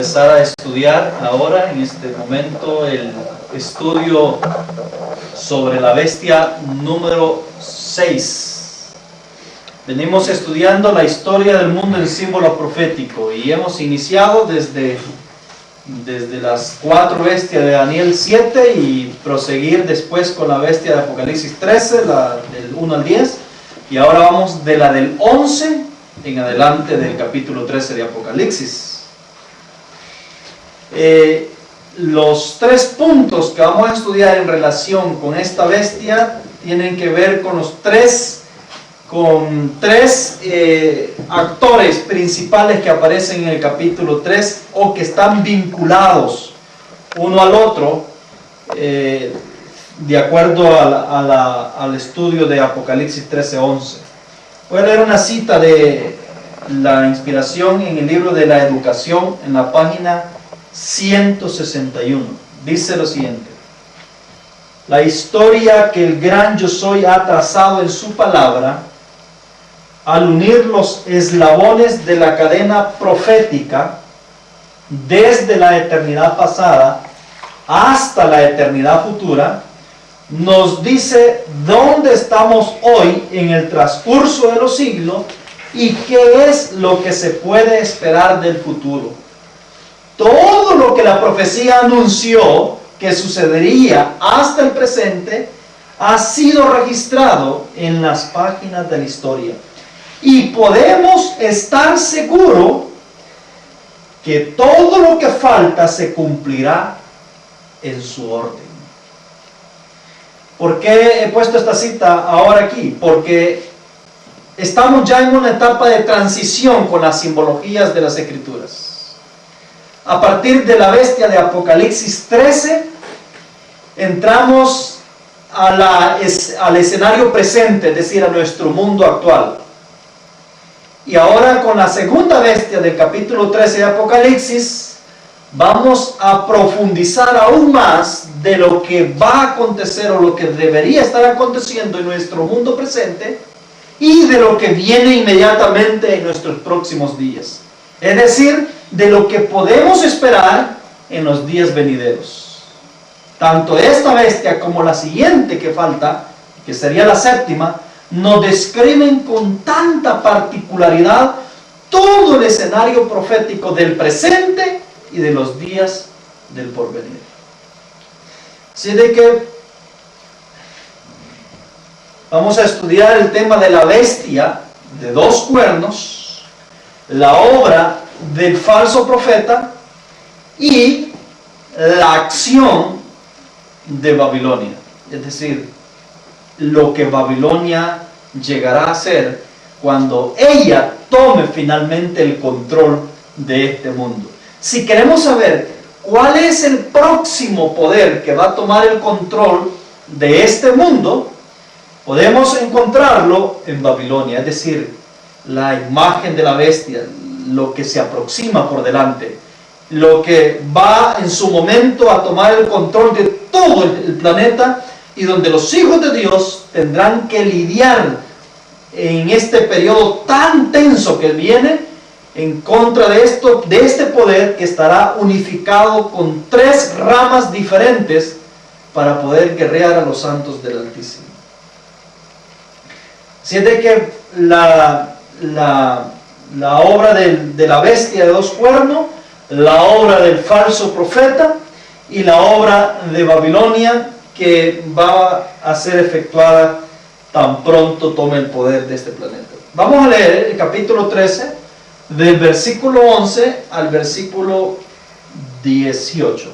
empezar a estudiar ahora, en este momento, el estudio sobre la bestia número 6. Venimos estudiando la historia del mundo en símbolo profético y hemos iniciado desde las 4 bestias de Daniel 7 y proseguir después con la bestia de Apocalipsis 13, la del 1 al 10, y ahora vamos de la del 11 en adelante del capítulo 13 de Apocalipsis. Los 3 puntos que vamos a estudiar en relación con esta bestia tienen que ver con tres actores principales que aparecen en el capítulo 3 o que están vinculados uno al otro de acuerdo al estudio de Apocalipsis 13:11. Voy a leer una cita de la inspiración en el libro de la educación en la página 161. Dice lo siguiente: la historia que el gran yo soy ha trazado en su palabra, al unir los eslabones de la cadena profética desde la eternidad pasada hasta la eternidad futura, nos dice dónde estamos hoy en el transcurso de los siglos y qué es lo que se puede esperar del futuro. Todo lo que la profecía anunció que sucedería hasta el presente ha sido registrado en las páginas de la historia. Y podemos estar seguros que todo lo que falta se cumplirá en su orden. ¿Por qué he puesto esta cita ahora aquí? Porque estamos ya en una etapa de transición con las simbologías de las Escrituras. A partir de la bestia de Apocalipsis 13, entramos al escenario presente, es decir, a nuestro mundo actual. Y ahora con la segunda bestia del capítulo 13 de Apocalipsis, vamos a profundizar aún más de lo que va a acontecer o lo que debería estar aconteciendo en nuestro mundo presente y de lo que viene inmediatamente en nuestros próximos días. Es decir, de lo que podemos esperar en los días venideros. Tanto esta bestia como la siguiente que falta, que sería la séptima, nos describen con tanta particularidad todo el escenario profético del presente y de los días del porvenir. Así de que vamos a estudiar el tema de la bestia de 2 cuernos, la obra del falso profeta y la acción de Babilonia, es decir, lo que Babilonia llegará a ser cuando ella tome finalmente el control de este mundo. Si queremos saber cuál es el próximo poder que va a tomar el control de este mundo, podemos encontrarlo en Babilonia, es decir, la imagen de la bestia, lo que se aproxima por delante, lo que va en su momento a tomar el control de todo el planeta y donde los hijos de Dios tendrán que lidiar en este periodo tan tenso que viene en contra de este poder que estará unificado con 3 ramas diferentes para poder guerrear a los santos del Altísimo. Así es de que la obra de la bestia de 2 cuernos, la obra del falso profeta y la obra de Babilonia que va a ser efectuada tan pronto tome el poder de este planeta. Vamos a leer el capítulo 13 del versículo 11 al versículo 18.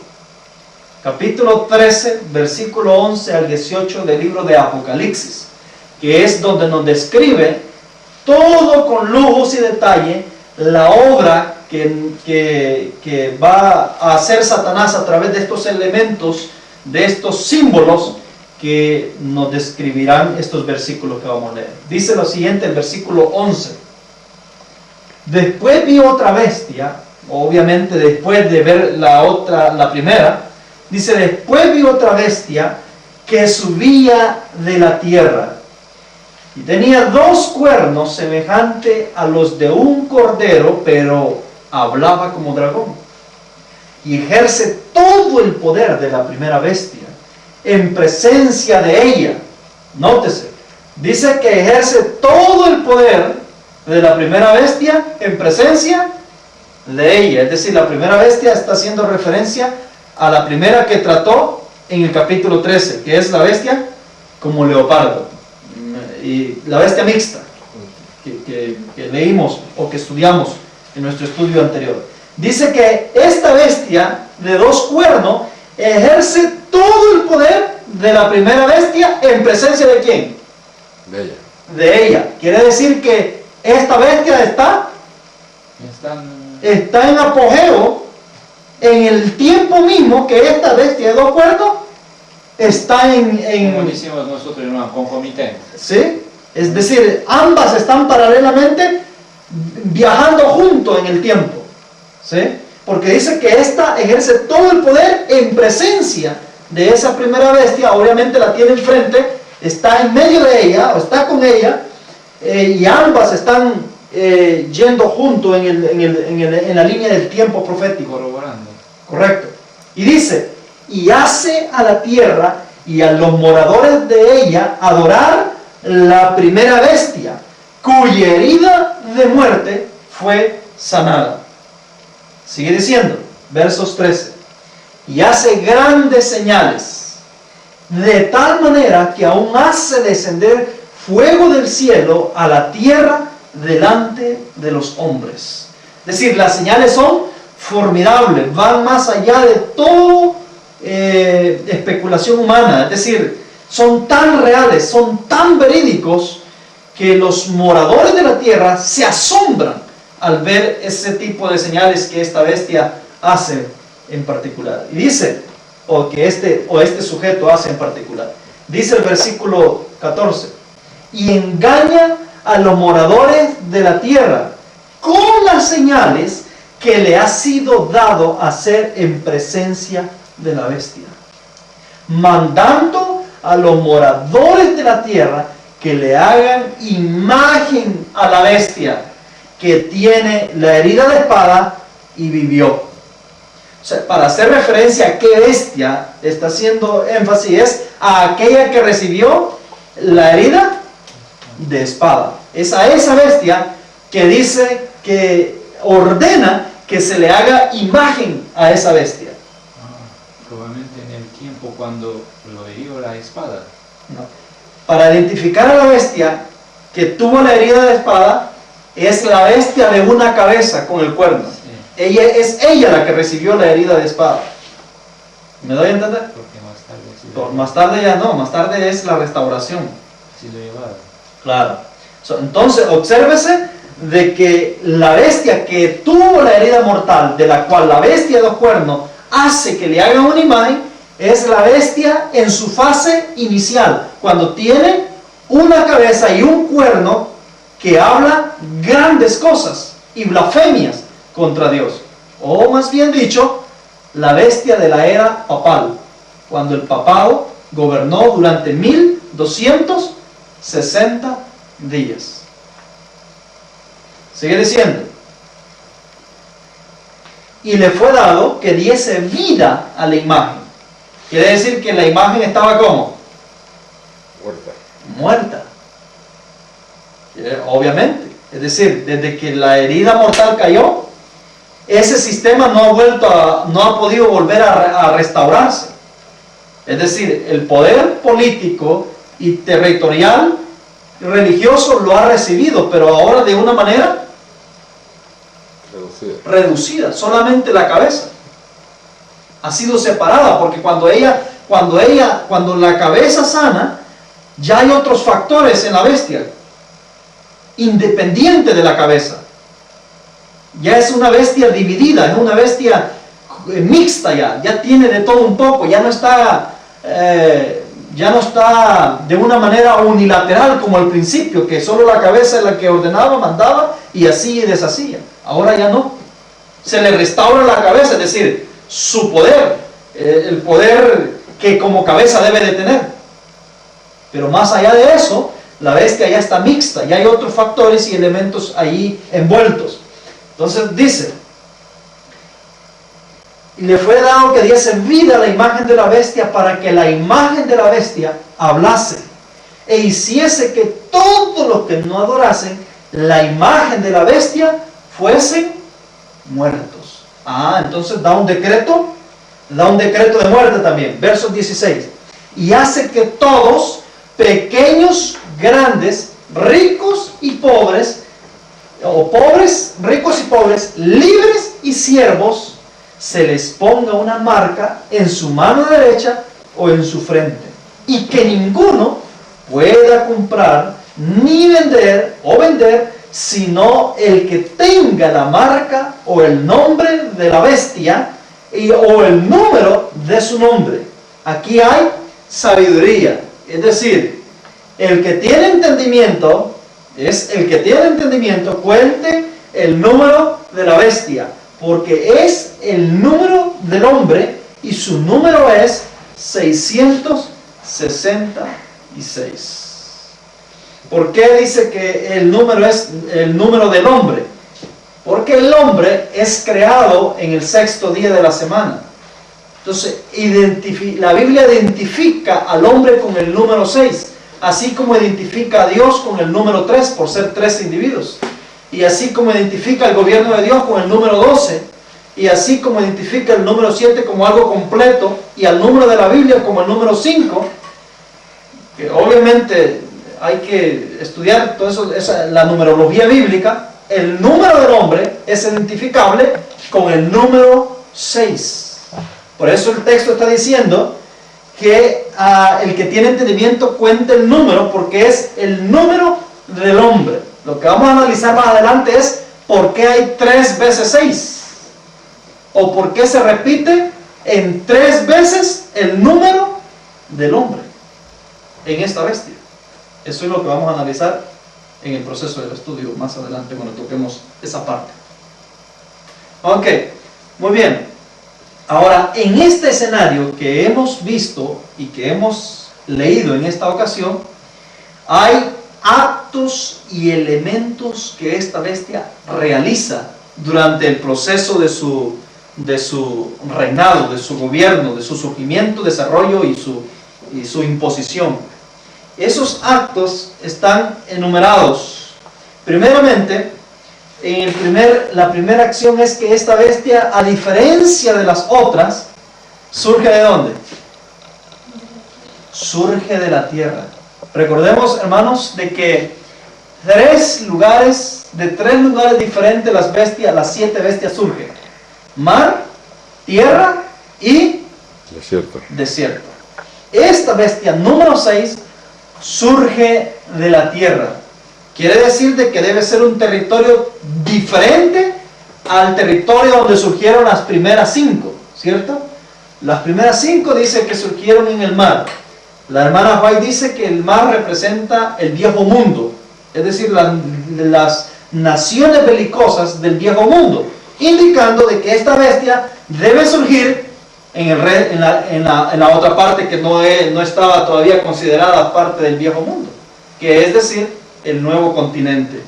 Capítulo 13, versículo 11 al 18 del libro de Apocalipsis, que es donde nos describe todo con lujos y detalle la obra que va a hacer Satanás a través de estos elementos, de estos símbolos que nos describirán estos versículos que vamos a leer. Dice lo siguiente, el versículo 11: después vi otra bestia, obviamente después de ver la primera, dice: después vi otra bestia que subía de la tierra y tenía 2 cuernos semejantes a los de un cordero, pero hablaba como dragón. y ejerce todo el poder de la primera bestia en presencia de ella. Nótese, dice que ejerce todo el poder de la primera bestia en presencia de ella. Es decir, la primera bestia está haciendo referencia a la primera que trató en el capítulo 13, que es la bestia como leopardo, y la bestia mixta que leímos o que estudiamos en nuestro estudio anterior. Dice que esta bestia de 2 cuernos ejerce todo el poder de la primera bestia en presencia de ¿quién? De ella. De ella. Quiere decir que esta bestia está en apogeo en el tiempo mismo que esta bestia de 2 cuernos está Como decimos nosotros, en una concomitante. ¿sí? Es decir, ambas están paralelamente viajando juntos en el tiempo, ¿sí? Porque dice que esta ejerce todo el poder en presencia de esa primera bestia. Obviamente la tiene enfrente, está en medio de ella, o está con ella, y ambas están yendo juntos en la línea del tiempo profético. Corroborando. Correcto. Y dice, y hace a la tierra y a los moradores de ella adorar la primera bestia, cuya herida de muerte fue sanada. Sigue diciendo, versos 13, y hace grandes señales, de tal manera que aún hace descender fuego del cielo a la tierra delante de los hombres. Es decir, las señales son formidables, van más allá de todo especulación humana. Es decir, son tan reales, son tan verídicos que los moradores de la tierra se asombran al ver ese tipo de señales que esta bestia hace en particular. Y dice, o que este sujeto hace en particular. Dice el versículo 14, y engaña a los moradores de la tierra con las señales que le ha sido dado hacer en presencia de la bestia, mandando a los moradores de la tierra que le hagan imagen a la bestia que tiene la herida de espada y vivió. O sea, para hacer referencia a qué bestia está haciendo énfasis, es a aquella que recibió la herida de espada. Es a esa bestia que dice que ordena que se le haga imagen a esa bestia. Probablemente en el tiempo cuando lo hirió la espada. No. Para identificar a la bestia que tuvo la herida de espada, es la bestia de una cabeza con el cuerno. Sí. Es ella la que recibió la herida de espada. ¿Me doy a entender? Porque más tarde sí Más tarde ya no, más tarde es la restauración. sí lo llevaron. Claro. Entonces, obsérvese de que la bestia que tuvo la herida mortal, de la cual la bestia de 2 cuernos hace que le hagan una imagen, es la bestia en su fase inicial, cuando tiene una cabeza y un cuerno que habla grandes cosas y blasfemias contra Dios. O más bien dicho, la bestia de la era papal, cuando el papado gobernó durante 1260 días. Sigue diciendo, y le fue dado que diese vida a la imagen. Quiere decir que la imagen estaba ¿cómo? Muerta. Obviamente. Es decir, desde que la herida mortal cayó, ese sistema no ha podido volver a restaurarse. Es decir, el poder político y territorial religioso lo ha recibido, pero ahora de una manera reducida. Solamente la cabeza ha sido separada, porque cuando la cabeza sana, ya hay otros factores en la bestia, independiente de la cabeza. Ya es una bestia dividida, es una bestia mixta, ya tiene de todo un poco, ya no está de una manera unilateral como al principio, que solo la cabeza es la que ordenaba, mandaba y así y deshacía. Ahora ya no. Se le restaura la cabeza, es decir, su poder, el poder que como cabeza debe de tener. Pero más allá de eso, la bestia ya está mixta, ya hay otros factores y elementos ahí envueltos. Entonces dice, y le fue dado que diese vida a la imagen de la bestia para que la imagen de la bestia hablase e hiciese que todos los que no adorasen la imagen de la bestia fuesen muertos. Entonces da un decreto de muerte también. Verso 16. Y hace que todos, pequeños, grandes, ricos y pobres, o pobres, ricos y pobres, libres y siervos, se les ponga una marca en su mano derecha o en su frente, y que ninguno pueda comprar ni vender sino el que tenga la marca o el nombre de la bestia o el número de su nombre. Aquí hay sabiduría, es decir, el que tiene entendimiento cuente el número de la bestia, porque es el número del hombre y su número es 666. ¿Por qué dice que el número es el número del hombre? Porque el hombre es creado en el sexto día de la semana. Entonces, la Biblia identifica al hombre con el número 6, así como identifica a Dios con el número 3, por ser 3 individuos. Y así como identifica el gobierno de Dios con el número 12, y así como identifica el número 7 como algo completo, y al número de la Biblia como el número 5, que obviamente hay que estudiar todo eso, la numerología bíblica. El número del hombre es identificable con el número 6. Por eso el texto está diciendo que el que tiene entendimiento cuente el número, porque es el número del hombre. Lo que vamos a analizar más adelante es por qué hay 3 veces 6, o por qué se repite en 3 veces el número del hombre en esta bestia. Eso es lo que vamos a analizar en el proceso del estudio más adelante cuando toquemos esa parte. Ok, muy bien. Ahora, en este escenario que hemos visto y que hemos leído en esta ocasión, hay actos y elementos que esta bestia realiza durante el proceso de su reinado, de su gobierno, de su surgimiento, desarrollo y su imposición. Esos actos están enumerados. Primeramente, la primera acción es que esta bestia, a diferencia de las otras, ¿surge de dónde? Surge de la tierra. Recordemos, hermanos, de que de 3 lugares diferentes las 7 bestias surgen: mar, tierra y desierto. Esta bestia número 6 surge de la tierra. Quiere decir de que debe ser un territorio diferente al territorio donde surgieron las primeras 5, ¿cierto? Las primeras 5 dice que surgieron en el mar. La hermana White dice que el mar representa el viejo mundo, es decir, las naciones belicosas del viejo mundo, indicando de que esta bestia debe surgir en la otra parte que no estaba todavía considerada parte del viejo mundo, que es decir, el nuevo continente,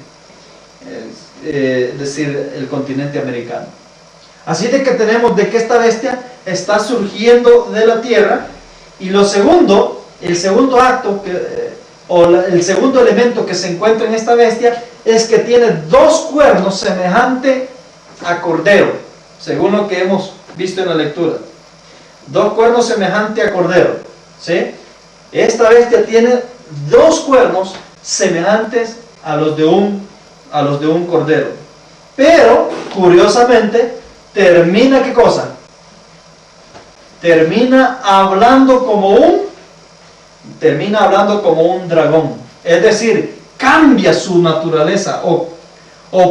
es decir, el continente americano. Así de que tenemos de que esta bestia está surgiendo de la tierra. Y el segundo acto, el segundo elemento que se encuentra en esta bestia es que tiene 2 cuernos semejantes a cordero, según lo que hemos visto en la lectura. 2 cuernos semejantes a cordero, ¿sí? Esta bestia tiene 2 cuernos semejantes a los de un cordero. Pero, curiosamente, termina, ¿qué cosa? Termina hablando como un dragón. Es decir, cambia su naturaleza, o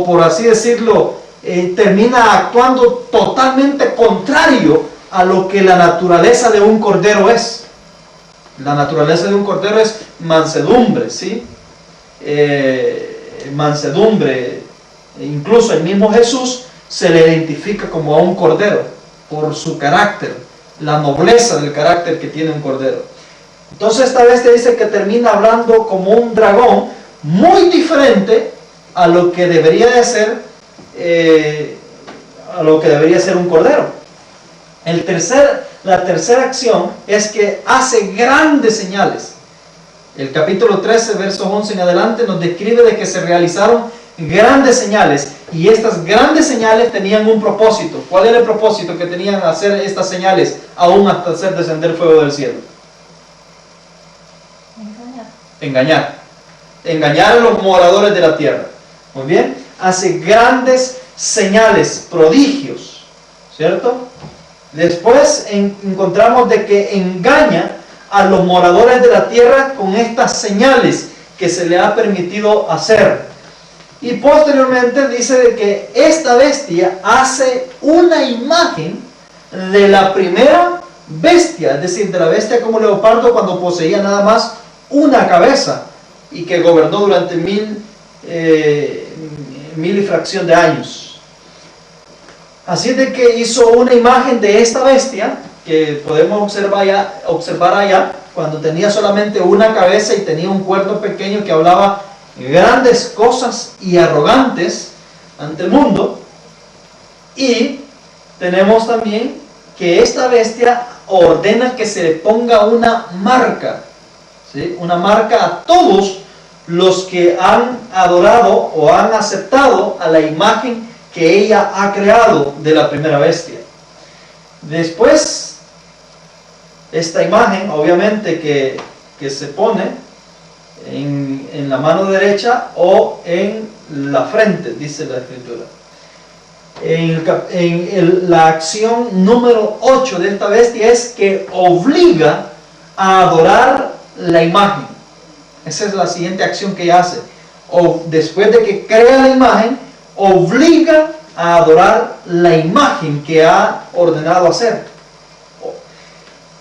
por así decirlo, termina actuando totalmente contrario a lo que la naturaleza de un cordero es. La naturaleza de un cordero es mansedumbre, ¿sí? Mansedumbre. Incluso el mismo Jesús se le identifica como a un cordero por su carácter, la nobleza del carácter que tiene un cordero. Entonces esta bestia dice que termina hablando como un dragón, muy diferente a lo que debería de ser un cordero. La tercera acción es que hace grandes señales. El capítulo 13, versos 11 en adelante, nos describe de que se realizaron grandes señales. Y estas grandes señales tenían un propósito. ¿Cuál era el propósito que tenían hacer estas señales, aún hasta hacer descender fuego del cielo? Engañar a los moradores de la tierra. Muy bien, hace grandes señales, prodigios, ¿cierto? Después encontramos de que engaña a los moradores de la tierra con estas señales que se le ha permitido hacer. Y posteriormente dice de que esta bestia hace una imagen de la primera bestia, es decir, de la bestia como leopardo cuando poseía nada más una cabeza y que gobernó durante mil y fracción de años. Así de que hizo una imagen de esta bestia que podemos observar allá cuando tenía solamente una cabeza y tenía un cuerno pequeño que hablaba grandes cosas y arrogantes ante el mundo. Y tenemos también que esta bestia ordena que se le ponga una marca, ¿sí? Una marca a todos los que han adorado o han aceptado a la imagen que ella ha creado de la primera bestia. Después, esta imagen obviamente que se pone en la mano derecha o en la frente, dice la escritura. La acción número 8 de esta bestia es que obliga a adorar la imagen. Esa es la siguiente acción que ella hace. Después de que crea la imagen, obliga a adorar la imagen que ha ordenado hacer.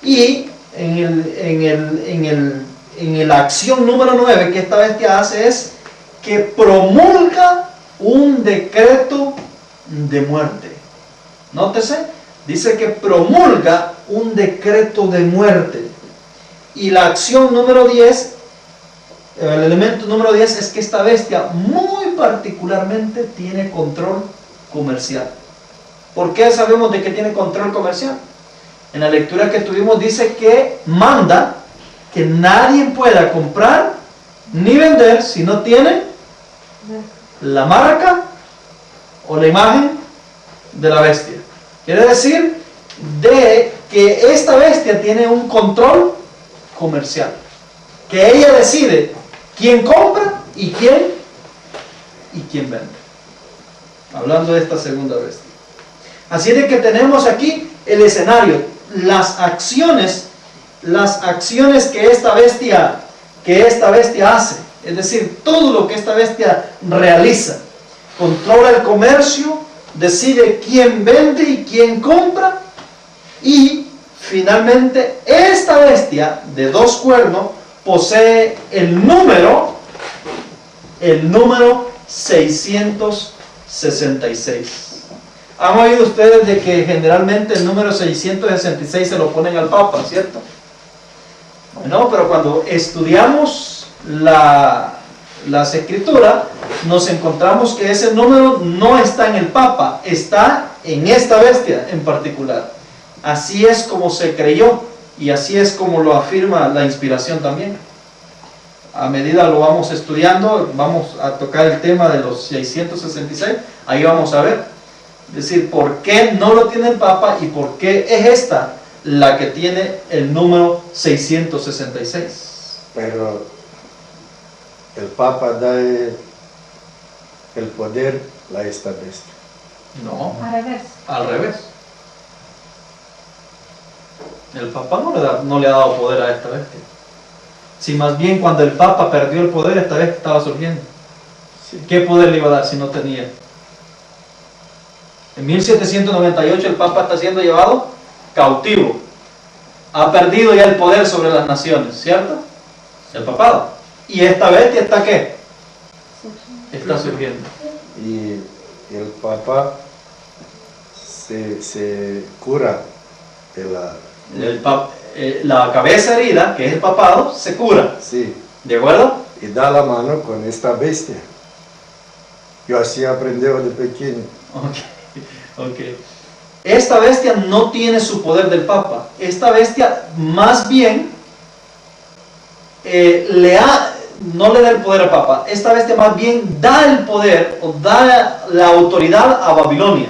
Y en la acción número 9 que esta bestia hace es que promulga un decreto de muerte. Nótese, dice que promulga un decreto de muerte. Y la acción número 10, el elemento número 10 es que esta bestia muy particularmente tiene control comercial. ¿Por qué sabemos de que tiene control comercial? En la lectura que tuvimos dice que manda que nadie pueda comprar ni vender si no tiene la marca o la imagen de la bestia. Quiere decir de que esta bestia tiene un control comercial, que ella decide quién compra y quién vende. Hablando de esta segunda bestia. Así de que tenemos aquí el escenario, las acciones que esta bestia hace, es decir, todo lo que esta bestia realiza. Controla el comercio, decide quién vende y quién compra, y finalmente esta bestia de 2 cuernos posee el número 666. ¿Han oído ustedes de que generalmente el número 666 se lo ponen al Papa, cierto? No, pero cuando estudiamos las escrituras, nos encontramos que ese número no está en el Papa, está en esta bestia en particular. Así es como se creyó y así es como lo afirma la inspiración también. A medida lo vamos estudiando, vamos a tocar el tema de los 666, ahí vamos a ver. Es decir, por qué no lo tiene el Papa y por qué es esta la que tiene el número 666. Pero el Papa da el poder a esta bestia. No, Al al revés. El Papa no le ha dado poder a esta bestia. Si más bien cuando el Papa perdió el poder, esta bestia estaba surgiendo. Sí. ¿Qué poder le iba a dar si no tenía? En 1798 el Papa está siendo llevado cautivo. Ha perdido ya el poder sobre las naciones, ¿cierto? El papado. ¿Y esta bestia está qué? Está surgiendo. Y el Papa se cura de la cabeza herida, que es el papado, se cura. sí, ¿De acuerdo? y da la mano con esta bestia. Yo así aprendí de pequeño. Ok. esta bestia no tiene su poder del Papa. Esta bestia más bien no le da el poder al Papa. Esta bestia más bien da el poder o da la autoridad a Babilonia.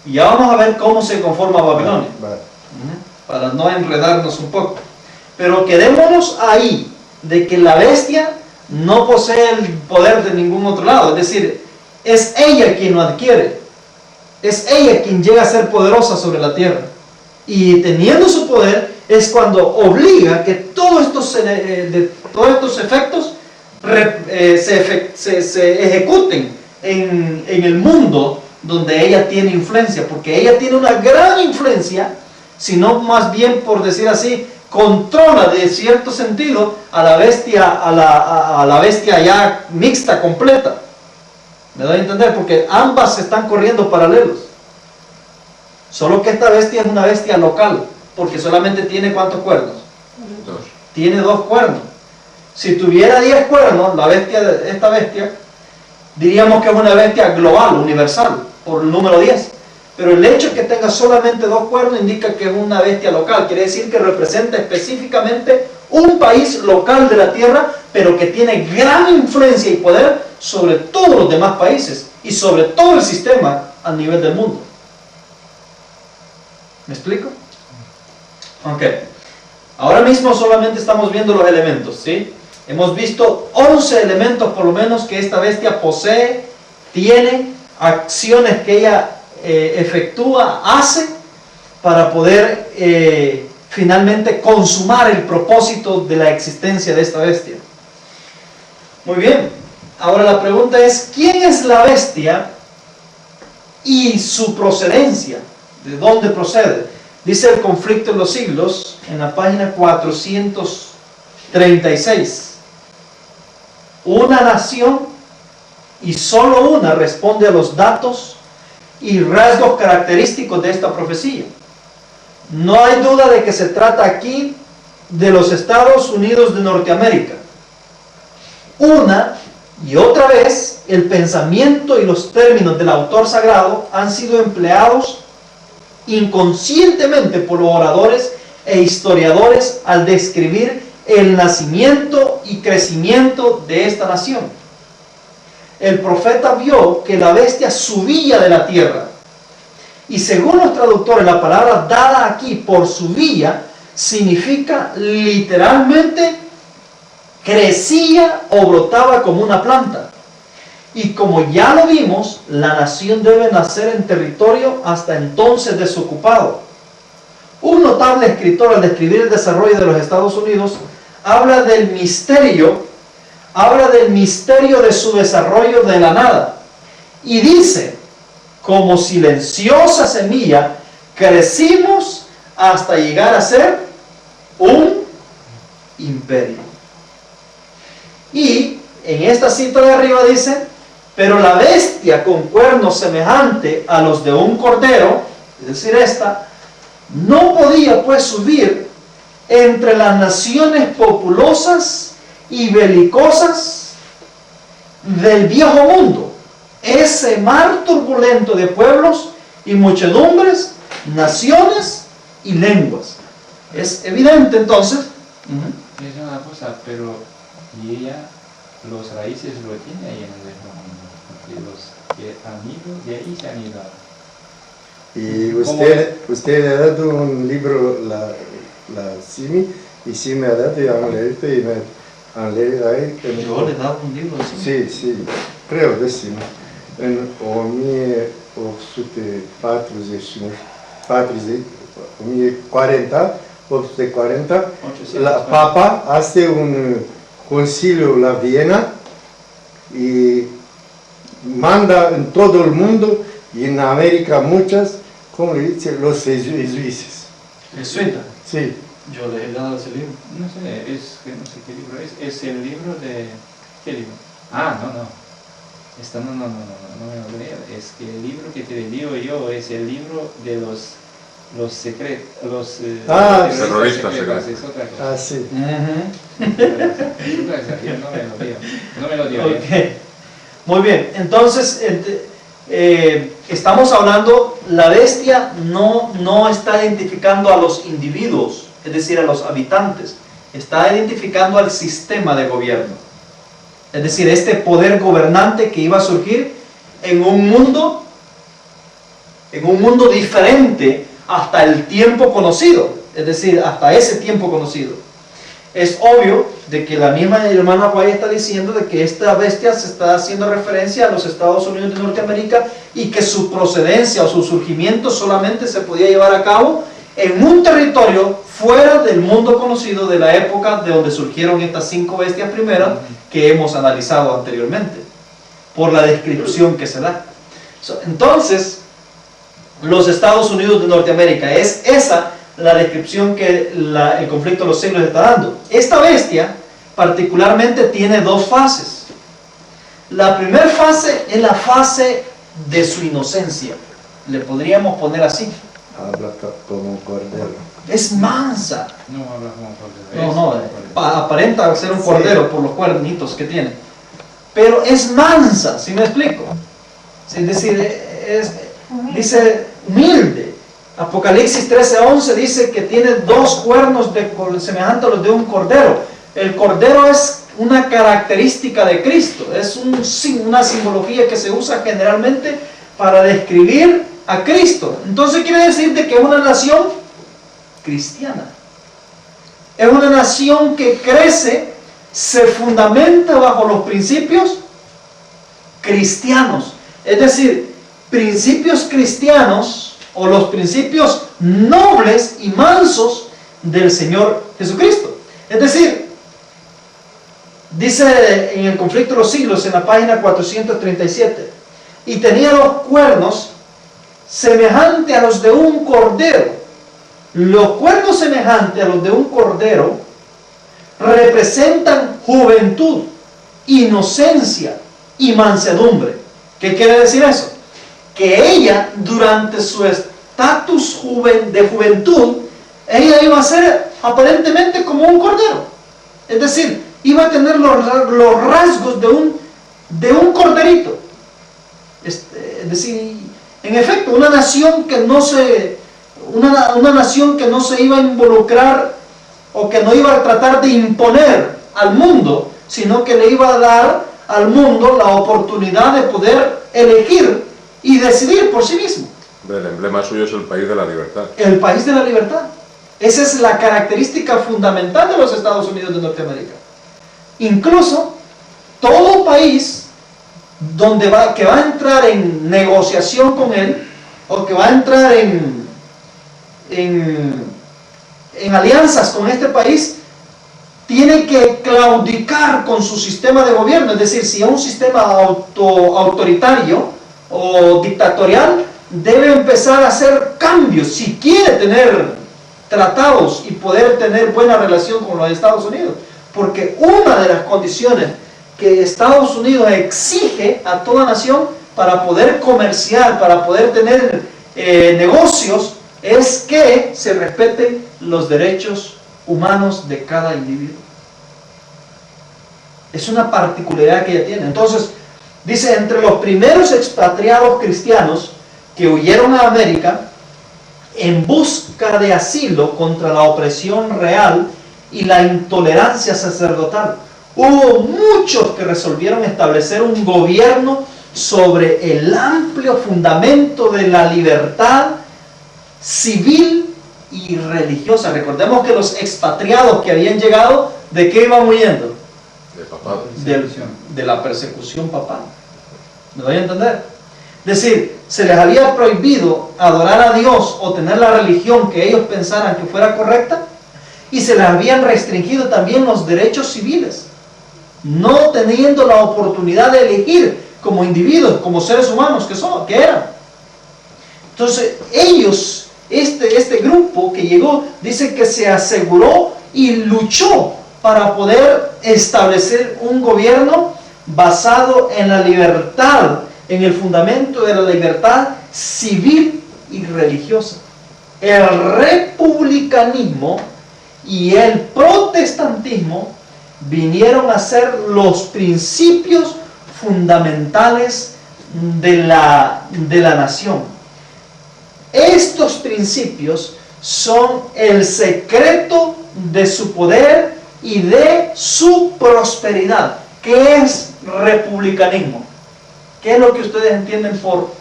Y ya vamos a ver cómo se conforma Babilonia, Vale. para no enredarnos un poco. Pero quedémonos ahí, de que la bestia no posee el poder de ningún otro lado. Es decir, es ella quien lo adquiere. Es ella quien llega a ser poderosa sobre la tierra. Y teniendo su poder, es cuando obliga que todos estos efectos se ejecuten en el mundo donde ella tiene influencia. Porque ella tiene una gran influencia, sino más bien, por decir así, controla de cierto sentido a la bestia ya mixta, completa. ¿Me doy a entender? Porque ambas están corriendo paralelos. Solo que esta bestia es una bestia local, porque solamente tiene ¿cuántos cuernos? 2. Tiene 2 cuernos. Si tuviera 10 cuernos, esta bestia, diríamos que es una bestia global, universal, por el número 10. Pero el hecho de que tenga solamente 2 cuernos indica que es una bestia local. Quiere decir que representa específicamente un país local de la tierra, pero que tiene gran influencia y poder sobre todos los demás países y sobre todo el sistema a nivel del mundo. ¿Me explico? Ok. Ahora mismo solamente estamos viendo los elementos, ¿sí? Hemos visto 11 elementos por lo menos que esta bestia posee, tiene, acciones que ella efectúa, hace para poder finalmente consumar el propósito de la existencia de esta bestia. Muy bien, ahora la pregunta es, ¿quién es la bestia y su procedencia? ¿De dónde procede? Dice El conflicto en los siglos, en la página 436. Una nación, y solo una, responde a los datos y rasgos característicos de esta profecía. No hay duda de que se trata aquí de los Estados Unidos de Norteamérica. Una y otra vez, el pensamiento y los términos del autor sagrado han sido empleados inconscientemente por los oradores e historiadores al describir el nacimiento y crecimiento de esta nación. El profeta vio que la bestia subía de la tierra, y según los traductores, la palabra dada aquí por subía significa literalmente crecía o brotaba como una planta. Y como ya lo vimos, la nación debe nacer en territorio hasta entonces desocupado. Un notable escritor, al describir el desarrollo de los Estados Unidos, habla del misterio de su desarrollo de la nada. Y dice, como silenciosa semilla, crecimos hasta llegar a ser un imperio. Y en esta cita de arriba dice, pero la bestia con cuernos semejante a los de un cordero, es decir, esta, no podía pues subir entre las naciones populosas y belicosas del viejo mundo, ese mar turbulento de pueblos y muchedumbres, naciones y lenguas. Es evidente entonces. Es una cosa, pero y ella, los raíces lo tiene ahí en el viejo mundo, porque los que han ido, de ahí se han ido. Y ¿Cómo usted ha dado un libro, la Simi, y sí me ha dado, y han leído, y me han leído ahí. Yo le he dado un libro así. Sí, creo que sí. En 1840, la Papa hace un concilio en la Viena y manda en todo el mundo y en América muchas, como le dice, los jesuitas. Jesuita. Sí. Yo le he dado ese libro. No sé, que no sé qué libro es. Es el libro de... ¿Qué libro? Ah, no. No me lo leo. Es que el libro que te digo yo es el libro de los secretos, terroristas secretos. Es otra cosa. Ah, sí. No me lo dio. Ok. Muy bien, entonces estamos hablando, la bestia no está identificando a los individuos, es decir, a los habitantes, está identificando al sistema de gobierno. Es decir, este poder gobernante que iba a surgir en un mundo diferente hasta el tiempo conocido, es decir, hasta ese tiempo conocido. Es obvio de que la misma hermana White está diciendo de que esta bestia se está haciendo referencia a los Estados Unidos de Norteamérica y que su procedencia o su surgimiento solamente se podía llevar a cabo en un territorio fuera del mundo conocido de la época de donde surgieron estas 5 bestias primeras que hemos analizado anteriormente, por la descripción que se da. Entonces, los Estados Unidos de Norteamérica, es esa la descripción que el conflicto de los siglos está dando. Esta bestia particularmente tiene 2 fases. La primera fase es la fase de su inocencia, le podríamos poner así. Habla como cordero. Es mansa. No habla como cordero. Aparenta ser un cordero por los cuernitos que tiene, pero es mansa, ¿sí me explico? Es decir, dice humilde. Apocalipsis 13:11 dice que tiene 2 cuernos semejantes a los de un cordero. El cordero es una característica de Cristo, es una simbología que se usa generalmente para describir a Cristo. Entonces quiere decir de que es una nación cristiana. Es una nación que crece, se fundamenta bajo los principios cristianos. Es decir, principios cristianos o los principios nobles y mansos del Señor Jesucristo. Es decir, dice en el conflicto de los siglos, en la página 437, y tenía 2 cuernos semejantes a los de un cordero. Los cuernos semejantes a los de un cordero representan juventud, inocencia y mansedumbre. ¿Qué quiere decir eso? Que ella, durante su estatus de juventud, ella iba a ser aparentemente como un cordero. Es decir, iba a tener los rasgos de un corderito. Es decir, en efecto, una nación que no se iba a involucrar o que no iba a tratar de imponer al mundo, sino que le iba a dar al mundo la oportunidad de poder elegir y decidir por sí mismo. El emblema suyo es el país de la libertad. El país de la libertad. Esa es la característica fundamental de los Estados Unidos de Norteamérica. Incluso todo país que va a entrar en negociación con él, o que va a entrar en alianzas con este país, tiene que claudicar con su sistema de gobierno. Es decir, si es un sistema autoritario o dictatorial, debe empezar a hacer cambios si quiere tener tratados y poder tener buena relación con los Estados Unidos. Porque una de las condiciones que Estados Unidos exige a toda nación para poder comerciar, para poder tener negocios, es que se respeten los derechos humanos de cada individuo. Es una particularidad que ella tiene. Entonces, dice, entre los primeros expatriados cristianos que huyeron a América en busca de asilo contra la opresión real y la intolerancia sacerdotal, hubo muchos que resolvieron establecer un gobierno sobre el amplio fundamento de la libertad civil y religiosa. Recordemos que los expatriados que habían llegado, ¿de qué iban huyendo? De papado. De la persecución papal. ¿Me doy a entender? Es decir, se les había prohibido adorar a Dios o tener la religión que ellos pensaran que fuera correcta, y se les habían restringido también los derechos civiles, no teniendo la oportunidad de elegir como individuos, como seres humanos que eran. Entonces ellos, este grupo que llegó, dice que se aseguró y luchó para poder establecer un gobierno basado en la libertad, en el fundamento de la libertad civil y religiosa. El republicanismo y el protestantismo vinieron a ser los principios fundamentales de la nación. Estos principios son el secreto de su poder y de su prosperidad. ¿Qué es republicanismo? ¿Qué es lo que ustedes entienden por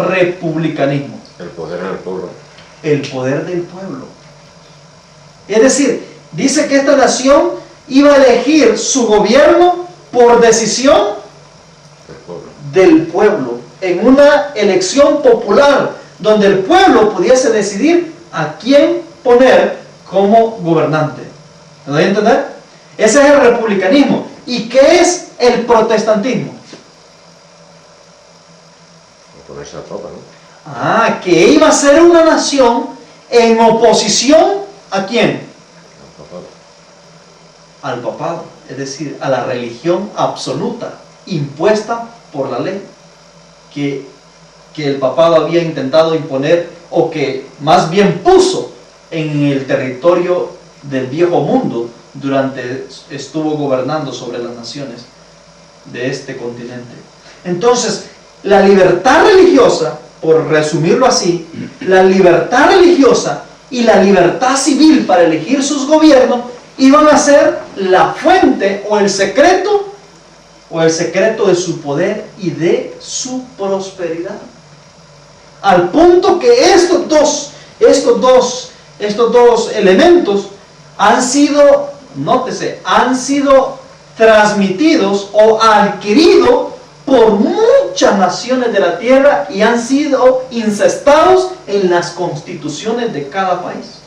republicanismo? El poder en el pueblo. El poder del pueblo. Es decir, dice que esta nación iba a elegir su gobierno por decisión El pueblo. del pueblo, en una elección popular, donde el pueblo pudiese decidir a quién poner como gobernante. ¿Me doy a entender? Ese es el republicanismo. ¿Y qué es el protestantismo? O ponerse a tropa, ¿no? Que iba a ser una nación en oposición ¿a quién? El papado. Al papado, es decir, a la religión absoluta impuesta por la ley que el papado había intentado imponer, o que más bien puso en el territorio del viejo mundo durante estuvo gobernando sobre las naciones de este continente. Entonces, la libertad religiosa, por resumirlo así, la libertad religiosa y la libertad civil para elegir sus gobiernos iban a ser la fuente o el secreto de su poder y de su prosperidad. Al punto que estos dos elementos han sido, nótese, han sido transmitidos o adquiridos por muchas naciones de la tierra y han sido incestados en las constituciones de cada país.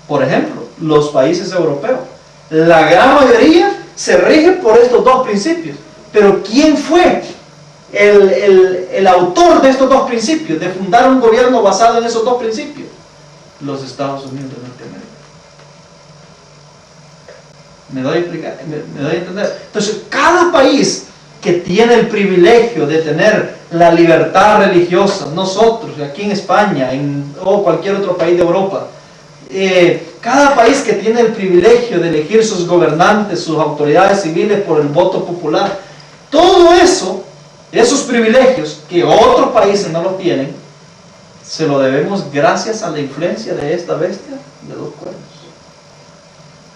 Por ejemplo, los países europeos, la gran mayoría se rige por estos dos principios. Pero ¿quién fue el autor de estos dos principios, de fundar un gobierno basado en esos dos principios? Los Estados Unidos de Norteamérica. ¿Me doy a entender? Entonces, cada país que tiene el privilegio de tener la libertad religiosa, nosotros, aquí en España, o cualquier otro país de Europa, cada país que tiene el privilegio de elegir sus gobernantes, sus autoridades civiles por el voto popular, todo eso, esos privilegios que otros países no los tienen, se lo debemos gracias a la influencia de esta bestia de dos cuernos.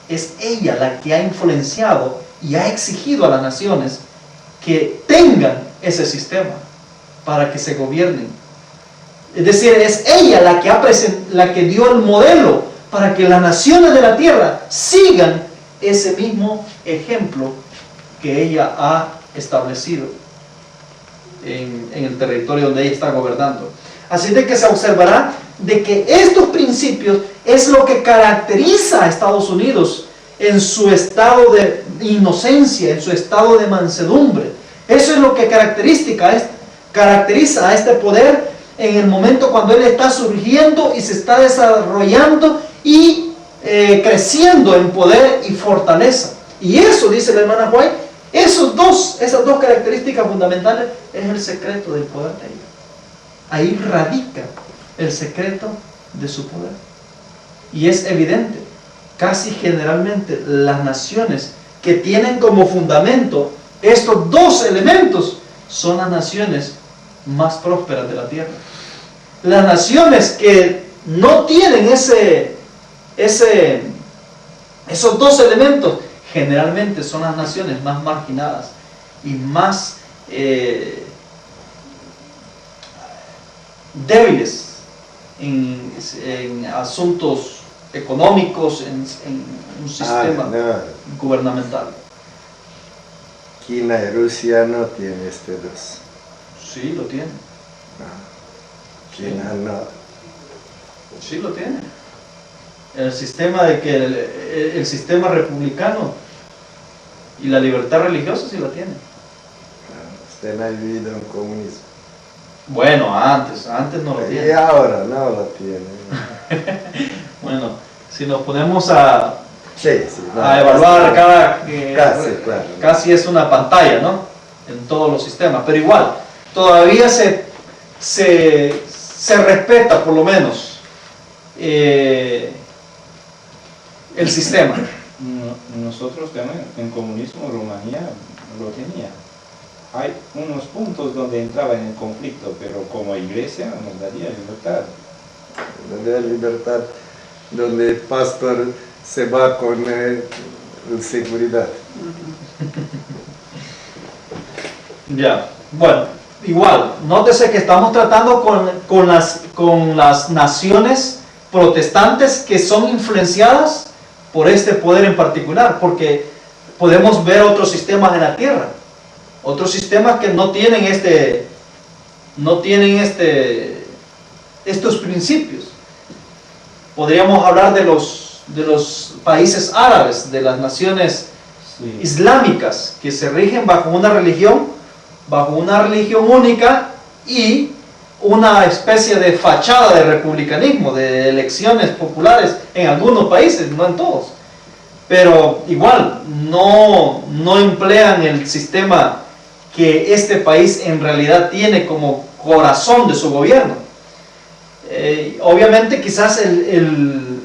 Es ella la que ha influenciado y ha exigido a las naciones que tengan ese sistema para que se gobiernen. Es decir, es ella la que dio el modelo para que las naciones de la tierra sigan ese mismo ejemplo que ella ha establecido en el territorio donde ella está gobernando. Así de que se observará de que estos principios es lo que caracteriza a Estados Unidos en su estado de inocencia, en su estado de mansedumbre. Eso es lo que caracteriza a este poder en el momento cuando él está surgiendo y se está desarrollando y creciendo en poder y fortaleza. Y eso, dice la hermana White, esas dos características fundamentales es el secreto del poder de ella. Ahí radica el secreto de su poder. Y es evidente, casi generalmente las naciones que tienen como fundamento estos dos elementos son las naciones más prósperas de la tierra. Las naciones que no tienen esos dos elementos generalmente son las naciones más marginadas y más débiles en asuntos económicos, en un sistema gubernamental. China y Rusia no tienen este dos. Sí, lo tienen. China no. Sí, lo tiene. El sistema de que el sistema republicano y la libertad religiosa sí la tiene. Usted no ha vivido en comunismo. Bueno, antes no lo Y tiene. ahora no lo tiene. Bueno, si nos ponemos a No, evaluar casi es una pantalla, ¿no? En todos los sistemas, pero igual, todavía se respeta por lo menos el sistema. Nosotros también, en comunismo, Rumanía lo tenía. hay unos puntos donde entraba en el conflicto, pero como iglesia nos daría libertad. Donde hay libertad, donde el pastor se va con seguridad. Ya, bueno, igual, nótese que estamos tratando con las naciones protestantes que son influenciadas por este poder en particular, porque podemos ver otros sistemas en la tierra, otros sistemas que no tienen estos principios. Podríamos hablar de los países árabes, de las naciones Sí. islámicas, que se rigen bajo una religión única y una especie de fachada de republicanismo, de elecciones populares en algunos países, no en todos. Pero igual, no emplean el sistema que este país en realidad tiene como corazón de su gobierno. Obviamente quizás el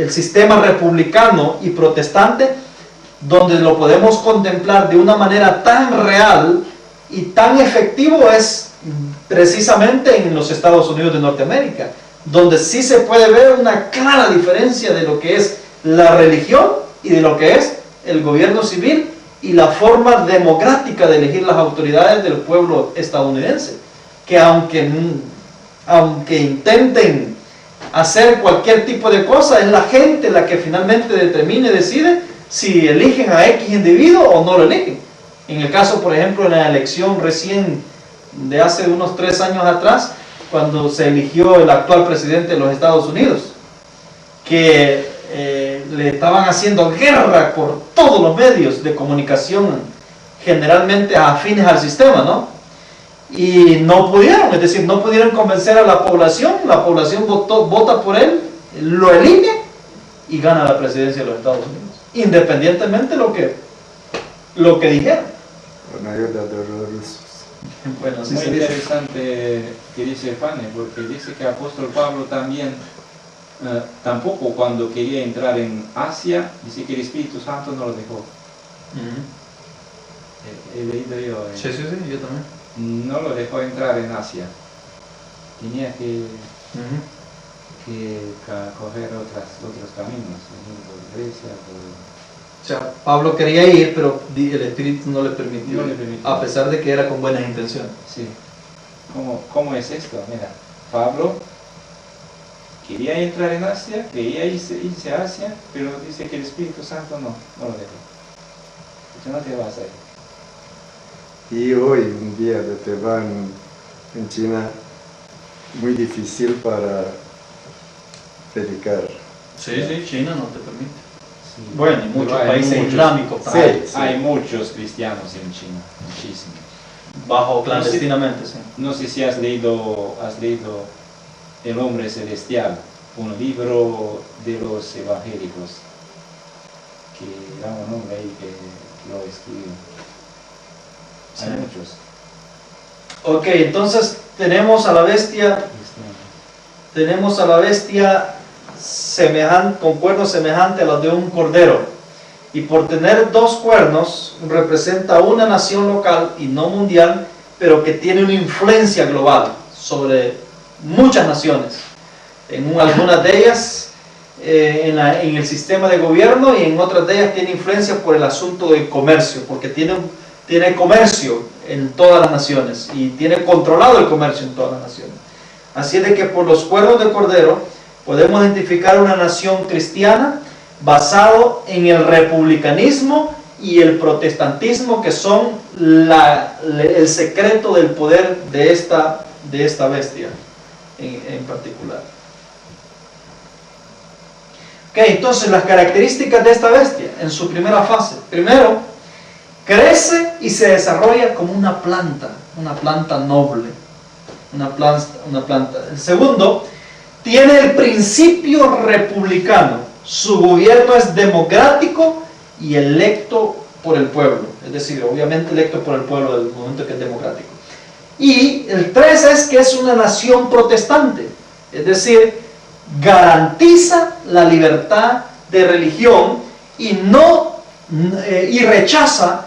sistema republicano y protestante, donde lo podemos contemplar de una manera tan real y tan efectivo, es precisamente en los Estados Unidos de Norteamérica, donde sí se puede ver una clara diferencia de lo que es la religión y de lo que es el gobierno civil y la forma democrática de elegir las autoridades del pueblo estadounidense, que aunque intenten hacer cualquier tipo de cosa, es la gente la que finalmente determina y decide si eligen a X individuo o no lo eligen. En el caso, por ejemplo, en la elección recién de hace unos 3 años atrás, cuando se eligió el actual presidente de los Estados Unidos, que le estaban haciendo guerra por todos los medios de comunicación, generalmente afines al sistema, ¿no? Y no pudieron, es decir, no pudieron convencer a la población vota por él, lo elige y gana la presidencia de los Estados Unidos, independientemente de lo que dijeron. Con ayuda de los rusos. Bueno, así Muy se dice. interesante que dice Fanny, porque dice que el apóstol Pablo también, tampoco cuando quería entrar en Asia, dice que el Espíritu Santo no lo dejó. He leído yo. Sí, yo también. No lo dejó entrar en Asia. Tenía que coger otros caminos, por Grecia, O sea, Pablo quería ir, pero el Espíritu no le permitió, No le permitió. a pesar de que era con buenas intenciones. Sí. ¿Cómo es esto? Mira, Pablo quería entrar en Asia, quería irse a Asia, pero dice que el Espíritu Santo no lo dejó. Tú no te vas a ir. Y hoy un día te van en China muy difícil para predicar. Sí, China no te permite. Sí. Bueno, y muchos Pero hay países muchos- islámicos Sí. también, Hay muchos cristianos en China, muchísimos. bajo clandestinamente, sí. No sé si has leído El hombre celestial, un libro de los evangélicos, que da un hombre ahí que lo escribió. Hay Sí. muchos Ok, entonces tenemos a la bestia con cuernos semejantes a los de un cordero, y por tener 2 cuernos representa una nación local y no mundial, pero que tiene una influencia global sobre muchas naciones. En algunas de ellas en el sistema de gobierno, y en otras de ellas tiene influencia por el asunto del comercio, porque tiene comercio en todas las naciones y tiene controlado el comercio en todas las naciones. Así es de que por los cuernos de cordero podemos identificar una nación cristiana basado en el republicanismo y el protestantismo, que son el secreto del poder de esta bestia en particular. Ok, entonces las características de esta bestia en su primera fase. Primero, crece y se desarrolla como una planta noble, una planta. El segundo, tiene el principio republicano, su gobierno es democrático y electo por el pueblo, es decir, obviamente electo por el pueblo del momento que es democrático. Y el 3 es que es una nación protestante, es decir, garantiza la libertad de religión y rechaza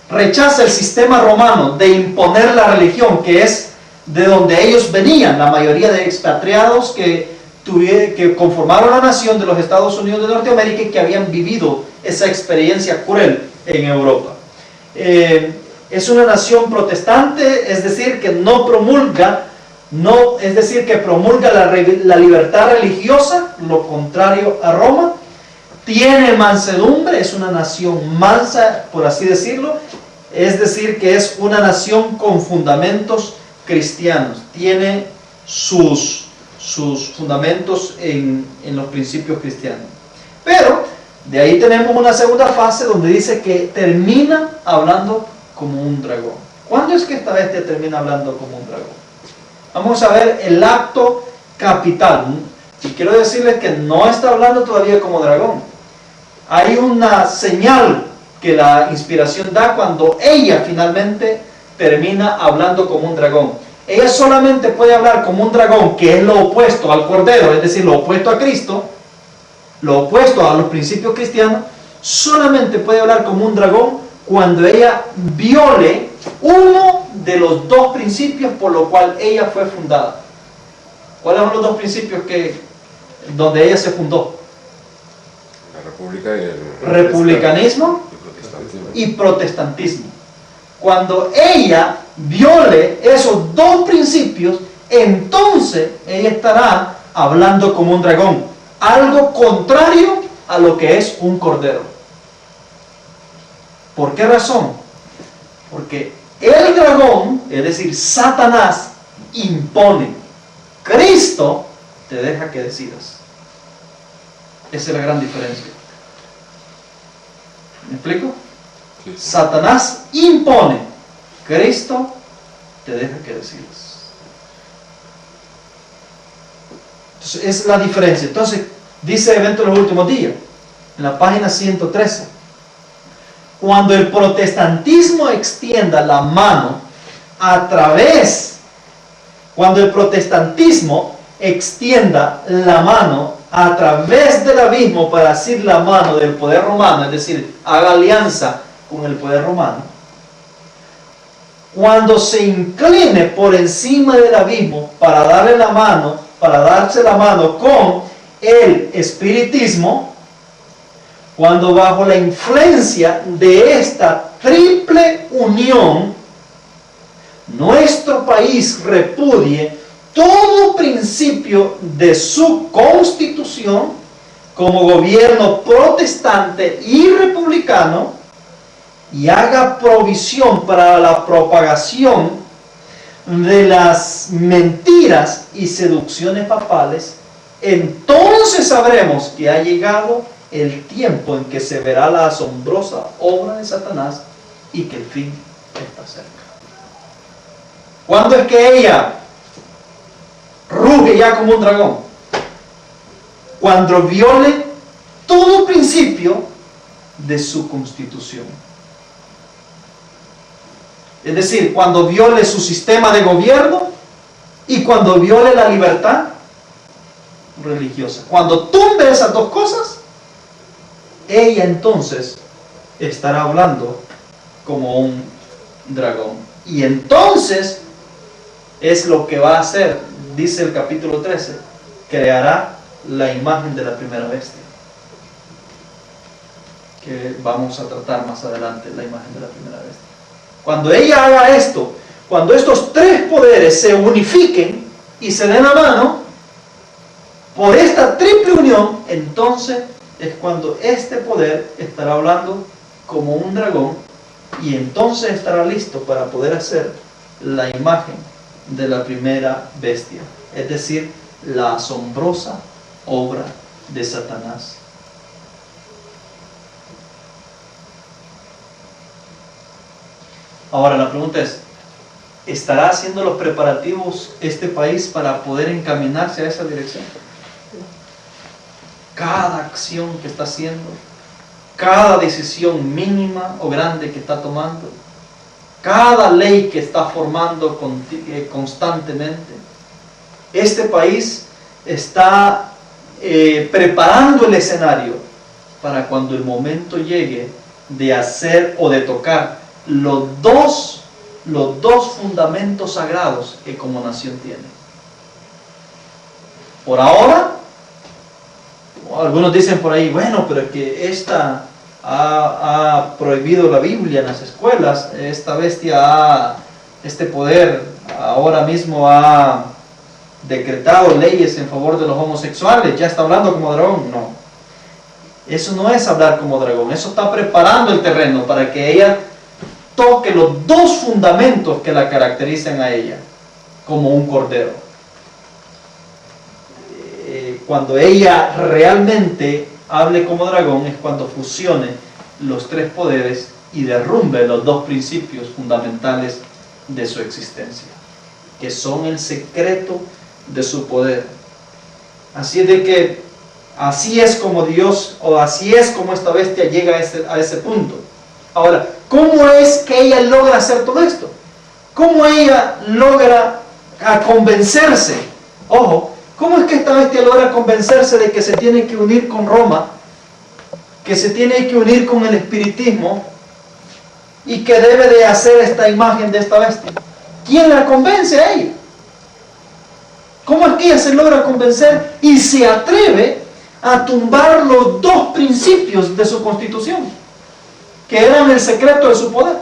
rechaza el sistema romano de imponer la religión, que es de donde ellos venían, la mayoría de expatriados que conformaron la nación de los Estados Unidos de Norteamérica y que habían vivido esa experiencia cruel en Europa. Es una nación protestante, es decir, que no promulga, que promulga la libertad religiosa, lo contrario a Roma. Tiene mansedumbre, es una nación mansa, por así decirlo, es decir, que es una nación con fundamentos cristianos, tiene sus fundamentos en los principios cristianos. Pero de ahí tenemos una segunda fase donde dice que termina hablando como un dragón. ¿Cuándo es que esta bestia termina hablando como un dragón? Vamos a ver el acto capital. Y quiero decirles que no está hablando todavía como dragón. Hay una señal que la inspiración da cuando ella finalmente termina hablando como un dragón. Ella solamente puede hablar como un dragón, que es lo opuesto al cordero, es decir, lo opuesto a Cristo, lo opuesto a los principios cristianos. Solamente puede hablar como un dragón cuando ella viole uno de los dos principios por lo cual ella fue fundada. ¿Cuáles son los dos principios donde ella se fundó? La República y el Republicanismo y protestantismo. Cuando ella viole esos dos principios, entonces ella estará hablando como un dragón, algo contrario a lo que es un cordero. ¿Por qué razón? Porque el dragón, es decir, Satanás, impone. Cristo te deja que decidas. Esa es la gran diferencia. ¿Me explico? Sí. Satanás impone, Cristo te deja que decidas. Entonces, es la diferencia. Entonces, dice Evento de los Últimos Días, en la página 113, cuando el protestantismo extienda la mano cuando el protestantismo extienda la mano a través del abismo para asir la mano del poder romano, es decir, haga alianza con el poder romano, cuando se incline por encima del abismo para darse la mano con el espiritismo, cuando bajo la influencia de esta triple unión nuestro país repudie todo principio de su constitución como gobierno protestante y republicano y haga provisión para la propagación de las mentiras y seducciones papales, entonces sabremos que ha llegado el tiempo en que se verá la asombrosa obra de Satanás y que el fin está cerca. ¿Cuándo es que ella ruge ya como un dragón? Cuando viole todo principio de su constitución. Es decir, cuando viole su sistema de gobierno y cuando viole la libertad religiosa. Cuando tumbe esas dos cosas, ella entonces estará hablando como un dragón. Y entonces es lo que va a hacer, dice el capítulo 13, creará la imagen de la primera bestia, que vamos a tratar más adelante, la imagen de la primera bestia. Cuando ella haga esto, cuando estos tres poderes se unifiquen y se den la mano por esta triple unión, entonces es cuando este poder estará hablando como un dragón y entonces estará listo para poder hacer la imagen de la primera bestia, es decir, la asombrosa obra de Satanás. Ahora la pregunta es, ¿estará haciendo los preparativos este país para poder encaminarse a esa dirección? Cada acción que está haciendo, cada decisión mínima o grande que está tomando, cada ley que está formando constantemente, este país está preparando el escenario para cuando el momento llegue de hacer o de tocar los dos fundamentos sagrados que como nación tiene. Por ahora, algunos dicen por ahí, bueno, pero es que esta ha prohibido la Biblia en las escuelas, esta bestia, este poder ahora mismo ha decretado leyes en favor de los homosexuales, ya está hablando como dragón. No, eso no es hablar como dragón, eso está preparando el terreno para que ella toque los dos fundamentos que la caracterizan a ella como un cordero. Cuando ella realmente hable como dragón es cuando fusione los tres poderes y derrumbe los dos principios fundamentales de su existencia, que son el secreto de su poder. Así es de que así es como Dios, o así es como esta bestia llega a ese punto. Ahora, ¿cómo es que ella logra hacer todo esto? ¿Cómo ella logra convencerse? Ojo, ¿cómo es que esta bestia logra convencerse de que se tiene que unir con Roma, que se tiene que unir con el espiritismo y que debe de hacer esta imagen de esta bestia? ¿Quién la convence a ella? ¿Cómo es que ella se logra convencer y se atreve a tumbar los dos principios de su constitución, que eran el secreto de su poder?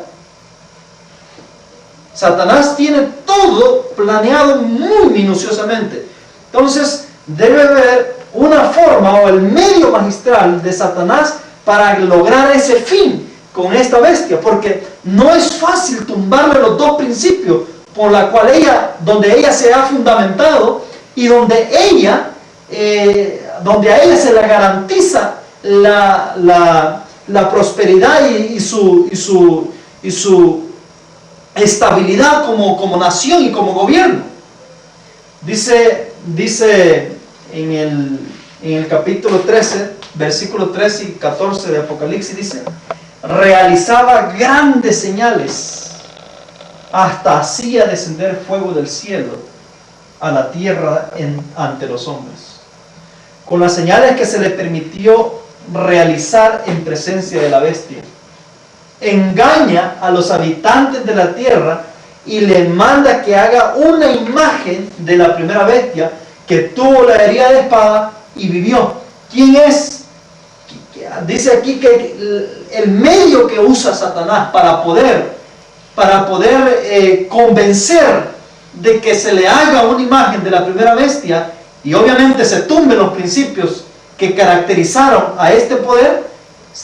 Satanás tiene todo planeado muy minuciosamente. Entonces debe haber una forma o el medio magistral de Satanás para lograr ese fin con esta bestia, porque no es fácil tumbarle los dos principios por la cual donde ella se ha fundamentado y donde a ella se le garantiza la prosperidad y su estabilidad como nación y como gobierno. Dice en el capítulo 13, versículos 13 y 14 de Apocalipsis, dice: realizaba grandes señales, hasta hacía descender fuego del cielo a la tierra ante los hombres, con las señales que se le permitió realizar en presencia de la bestia. Engaña a los habitantes de la tierra y le manda que haga una imagen de la primera bestia que tuvo la herida de espada y vivió. ¿Quién es? Dice aquí que el medio que usa Satanás para poder convencer de que se le haga una imagen de la primera bestia y obviamente se tumben los principios que caracterizaron a este poder,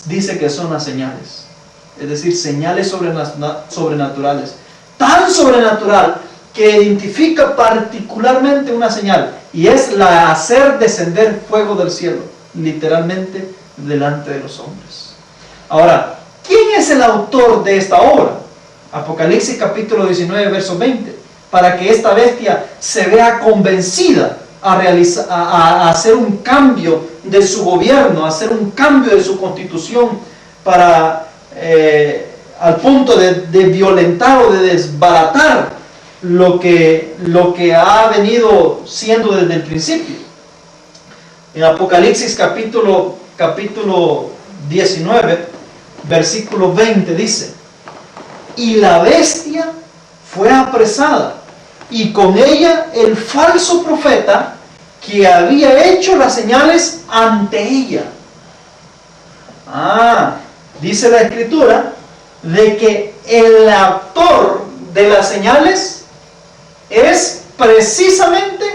dice que son las señales, es decir, señales sobrenaturales, tan sobrenatural que identifica particularmente una señal, y es la hacer descender fuego del cielo, literalmente delante de los hombres. Ahora, ¿quién es el autor de esta obra? Apocalipsis capítulo 19, verso 20, para que esta bestia se vea convencida a hacer un cambio de su gobierno, a hacer un cambio de su constitución al punto de violentar o de desbaratar lo que ha venido siendo desde el principio. En Apocalipsis capítulo 19, versículo 20 dice: y la bestia fue apresada, y con ella el falso profeta que había hecho las señales ante ella. Dice la escritura de que el autor de las señales es precisamente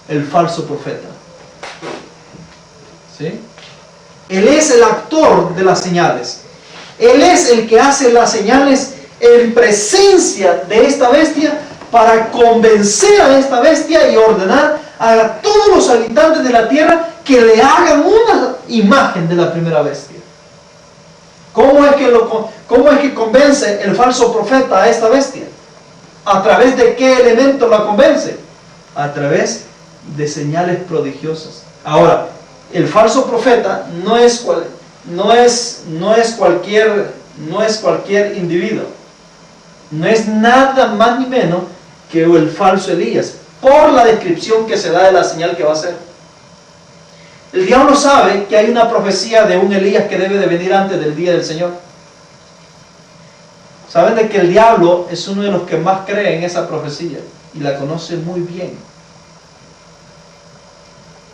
el falso profeta. ¿Sí? Él es el actor de las señales. Él es el que hace las señales en presencia de esta bestia para convencer a esta bestia y ordenar a todos los habitantes de la tierra que le hagan una imagen de la primera bestia. ¿Cómo es que convence el falso profeta a esta bestia? ¿A través de qué elemento la convence? A través de señales prodigiosas. Ahora, el falso profeta no es cualquier individuo. No es nada más ni menos que el falso Elías, por la descripción que se da de la señal que va a hacer. El diablo sabe que hay una profecía de un Elías que debe de venir antes del día del Señor. Saben de que el diablo es uno de los que más cree en esa profecía y la conoce muy bien.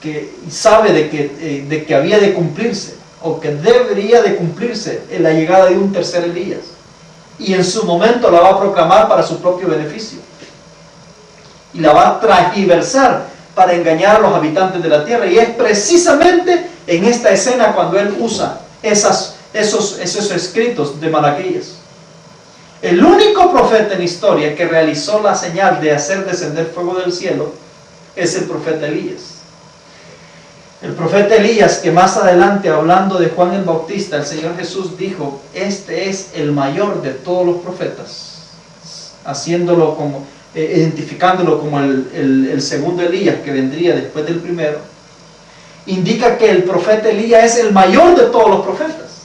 Y sabe de que había de cumplirse, o que debería de cumplirse en la llegada de un tercer Elías. Y en su momento la va a proclamar para su propio beneficio. Y la va a transgiversar para engañar a los habitantes de la tierra. Y es precisamente en esta escena cuando él usa esos escritos de Malaquías. El único profeta en la historia que realizó la señal de hacer descender fuego del cielo es el profeta Elías. El profeta Elías, que más adelante, hablando de Juan el Bautista, el Señor Jesús dijo: este es el mayor de todos los profetas, haciéndolo como, identificándolo como el segundo Elías que vendría después del primero. Indica que el profeta Elías es el mayor de todos los profetas.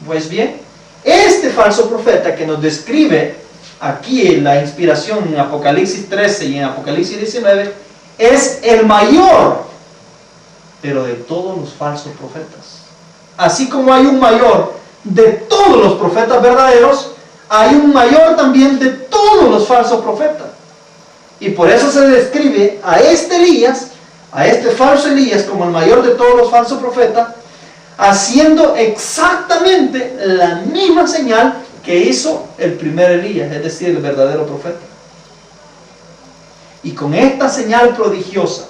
Pues bien, este falso profeta que nos describe aquí en la inspiración en Apocalipsis 13 y en Apocalipsis 19 es el mayor, pero de todos los falsos profetas. Así como hay un mayor de todos los profetas verdaderos, hay un mayor también de todos los falsos profetas. Y por eso se describe a este Elías, a este falso Elías, como el mayor de todos los falsos profetas, haciendo exactamente la misma señal que hizo el primer Elías, es decir, el verdadero profeta. Y con esta señal prodigiosa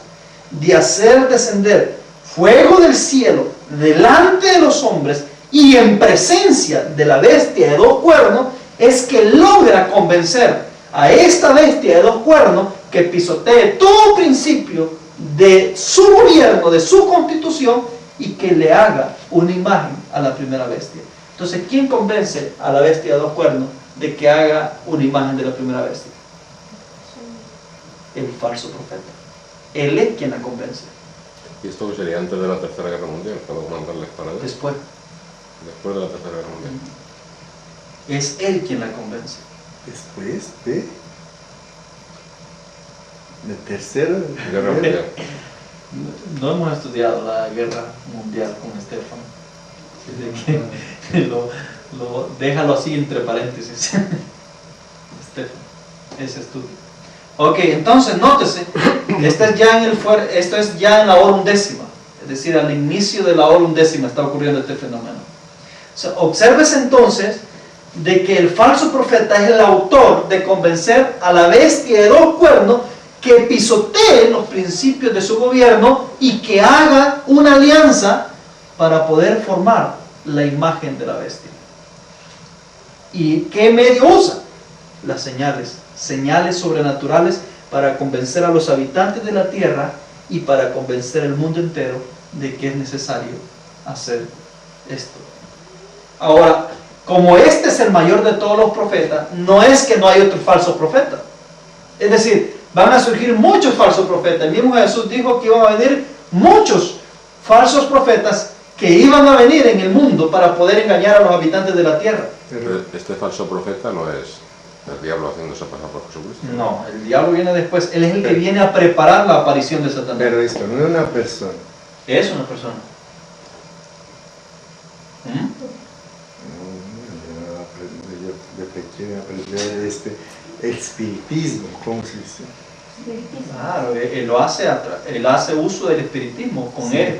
de hacer descender fuego del cielo delante de los hombres y en presencia de la bestia de dos cuernos, es que logra convencer a esta bestia de dos cuernos que pisotee todo principio de su gobierno, de su constitución, y que le haga una imagen a la primera bestia. Entonces, ¿quién convence a la bestia de dos cuernos de que haga una imagen de la primera bestia? El falso profeta. Él es quien la convence. ¿Y esto sería antes de la Tercera Guerra Mundial, para mandarles para allá? Después. Después de la Tercera Guerra Mundial. Es él quien la convence. Después de la Tercera Guerra Mundial. No hemos estudiado la guerra mundial con Estefan. Así de que déjalo así entre paréntesis. Estefan, ese estudio. Ok, entonces nótese, esto es ya en la hora undécima, es decir, al inicio de la hora undécima está ocurriendo este fenómeno. O sea, obsérvese entonces de que el falso profeta es el autor de convencer a la bestia de dos cuernos que pisotee los principios de su gobierno y que haga una alianza para poder formar la imagen de la bestia. ¿Y qué medio usa? Las señales sobrenaturales para convencer a los habitantes de la tierra y para convencer al mundo entero de que es necesario hacer esto. Ahora, como este es el mayor de todos los profetas, no es que no hay otro falso profeta. Es decir, van a surgir muchos falsos profetas. El mismo Jesús dijo que iban a venir muchos falsos profetas que iban a venir en el mundo para poder engañar a los habitantes de la tierra. Pero este falso profeta no es el diablo haciéndose pasar por Jesucristo. No, el diablo viene después. Él es el que viene a preparar la aparición de Satanás. Pero esto no es una persona. Es una persona. Yo quiero aprender el espiritismo, ¿cómo se dice? Claro, él hace uso del espiritismo.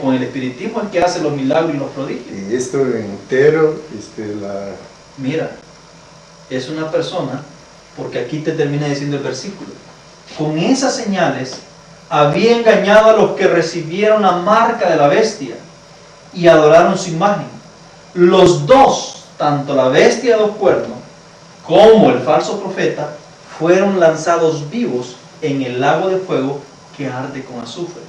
Con el espiritismo es que hace los milagros y los prodigios. Y esto entero, Mira, es una persona, porque aquí te termina diciendo el versículo. Con esas señales había engañado a los que recibieron la marca de la bestia y adoraron su imagen. Los dos, tanto la bestia de dos cuernos como el falso profeta, fueron lanzados vivos en el lago de fuego que arde con azufre.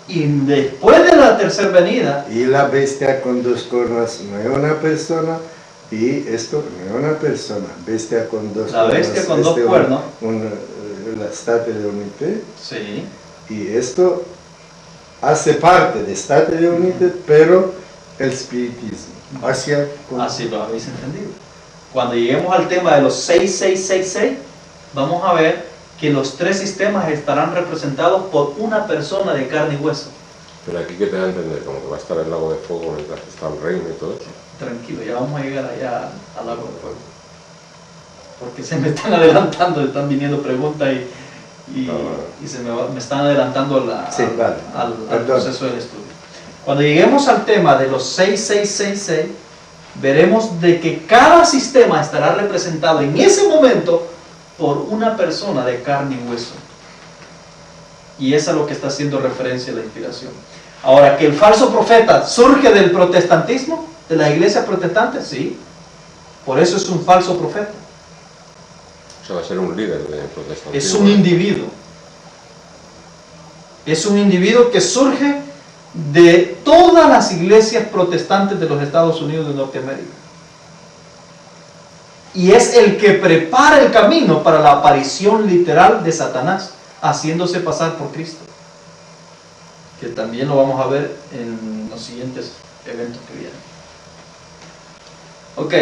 Y después de la tercera venida, y la bestia con dos cuernos no es una persona, y esto no es una persona, bestia con dos la bestia con dos cuernos, la estatua de unidad, sí, y esto hace parte de estatua de unidad, pero el espiritismo, así lo habéis entendido. Cuando lleguemos al tema de los 6666, vamos a ver que los tres sistemas estarán representados por una persona de carne y hueso. Pero aquí que te da a entender, como que va a estar el lago de fuego mientras está el reino y todo eso. Tranquilo, ya vamos a llegar allá al lago de fuego. Porque se me están adelantando, están viniendo preguntas y me están adelantando Sí, vale. al Perdón. proceso del estudio. Cuando lleguemos al tema de los 6666, veremos de que cada sistema estará representado en ese momento por una persona de carne y hueso. Y es a lo que está haciendo referencia la inspiración. Ahora, que el falso profeta surge del protestantismo, de la iglesia protestante, sí. Por eso es un falso profeta. O sea, va a ser un líder de protestantismo. Es un individuo. Es un individuo que surge de todas las iglesias protestantes de los Estados Unidos de Norteamérica. Y es el que prepara el camino para la aparición literal de Satanás, haciéndose pasar por Cristo. Que también lo vamos a ver en los siguientes eventos que vienen. Ok.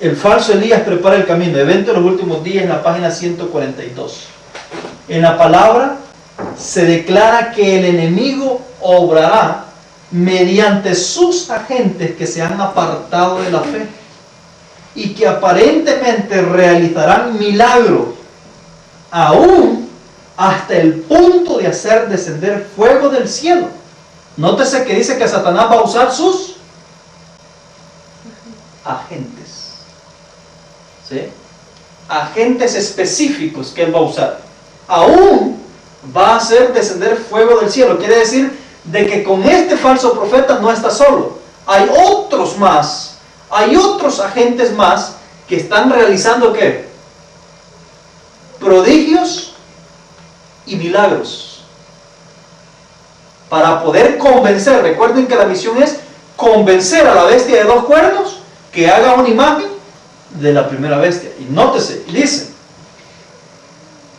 El falso Elías prepara el camino. Evento de los últimos días en la página 142. En la palabra se declara que el enemigo obrará mediante sus agentes que se han apartado de la fe y que aparentemente realizarán milagros, aún hasta el punto de hacer descender fuego del cielo. Nótese que dice que Satanás va a usar sus agentes. ¿Sí? Agentes específicos que él va a usar. Aún va a hacer descender fuego del cielo. Quiere decir de que con este falso profeta no está solo. Hay otros más. Hay otros agentes más que están realizando ¿qué? Prodigios y milagros. Para poder convencer. Recuerden que la misión es convencer a la bestia de 2 cuernos que haga una imagen de la primera bestia. Y nótese, dice,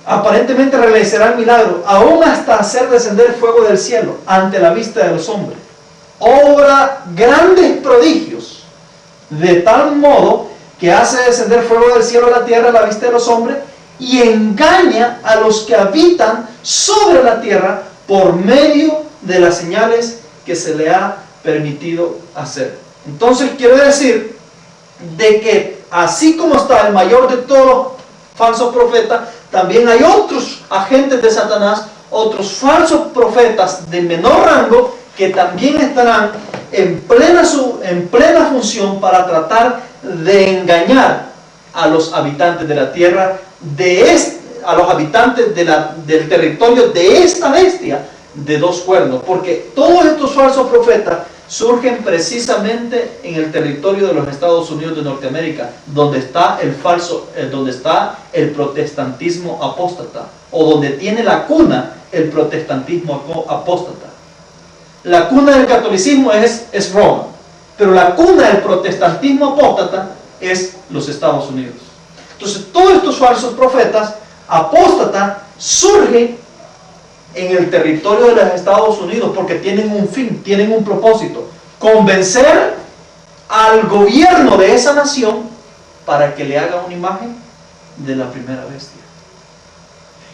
aparentemente realizarán milagro, aún hasta hacer descender fuego del cielo ante la vista de los hombres. Obra grandes prodigios, de tal modo que hace descender fuego del cielo a la tierra a la vista de los hombres y engaña a los que habitan sobre la tierra por medio de las señales que se le ha permitido hacer. Entonces quiere decir de que así como está el mayor de todos los falsos profetas, también hay otros agentes de Satanás, otros falsos profetas de menor rango que también estarán en plena función para tratar de engañar a los habitantes de la tierra, a los habitantes del territorio de esta bestia de 2 cuernos, porque todos estos falsos profetas surgen precisamente en el territorio de los Estados Unidos de Norteamérica, donde está el protestantismo apóstata, o donde tiene la cuna el protestantismo apóstata. La cuna del catolicismo es Roma, pero la cuna del protestantismo apóstata es los Estados Unidos. Entonces todos estos falsos profetas apóstatas surgen en el territorio de los Estados Unidos porque tienen un fin, tienen un propósito: convencer al gobierno de esa nación para que le haga una imagen de la primera bestia.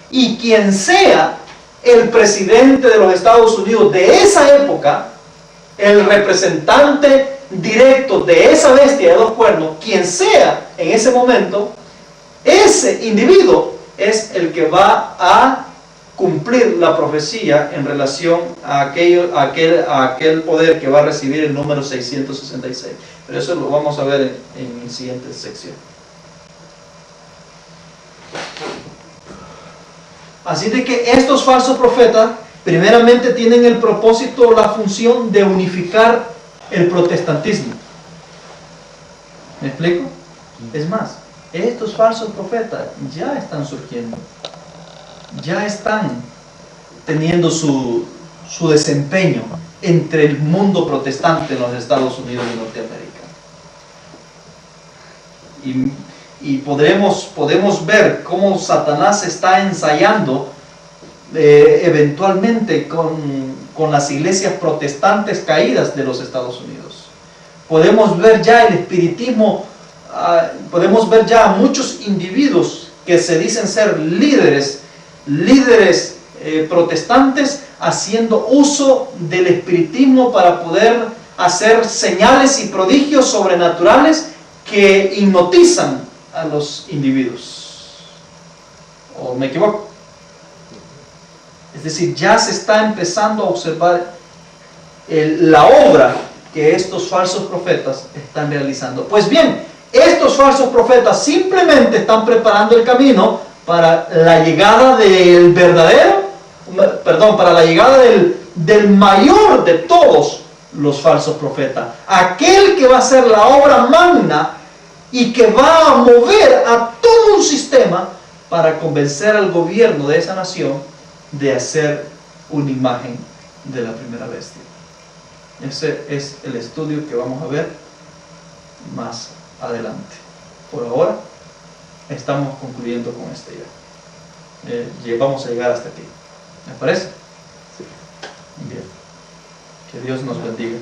Y quien sea el presidente de los Estados Unidos de esa época, el representante directo de esa bestia de 2 cuernos, quien sea en ese momento, ese individuo es el que va a cumplir la profecía en relación a aquel poder que va a recibir el número 666. Pero eso lo vamos a ver en la siguiente sección. Así de que estos falsos profetas primeramente tienen el propósito, la función de unificar el protestantismo. ¿Me explico? Es más, estos falsos profetas ya están surgiendo, ya están teniendo su desempeño entre el mundo protestante en los Estados Unidos de Norteamérica. Y podemos ver cómo Satanás está ensayando eventualmente con las iglesias protestantes caídas de los Estados Unidos. Podemos ver ya el espiritismo, podemos ver ya a muchos individuos que se dicen ser líderes líderes protestantes haciendo uso del espiritismo para poder hacer señales y prodigios sobrenaturales que hipnotizan a los individuos. ¿O me equivoco? Es decir, ya se está empezando a observar la obra que estos falsos profetas están realizando. Pues bien, estos falsos profetas simplemente están preparando el camino para la llegada del para la llegada del mayor de todos los falsos profetas, aquel que va a hacer la obra magna y que va a mover a todo un sistema para convencer al gobierno de esa nación de hacer una imagen de la primera bestia. Ese es el estudio que vamos a ver más adelante. Por ahora estamos concluyendo con este ya. Vamos a llegar hasta aquí. ¿Me parece? Sí. Bien. Que Dios nos bendiga.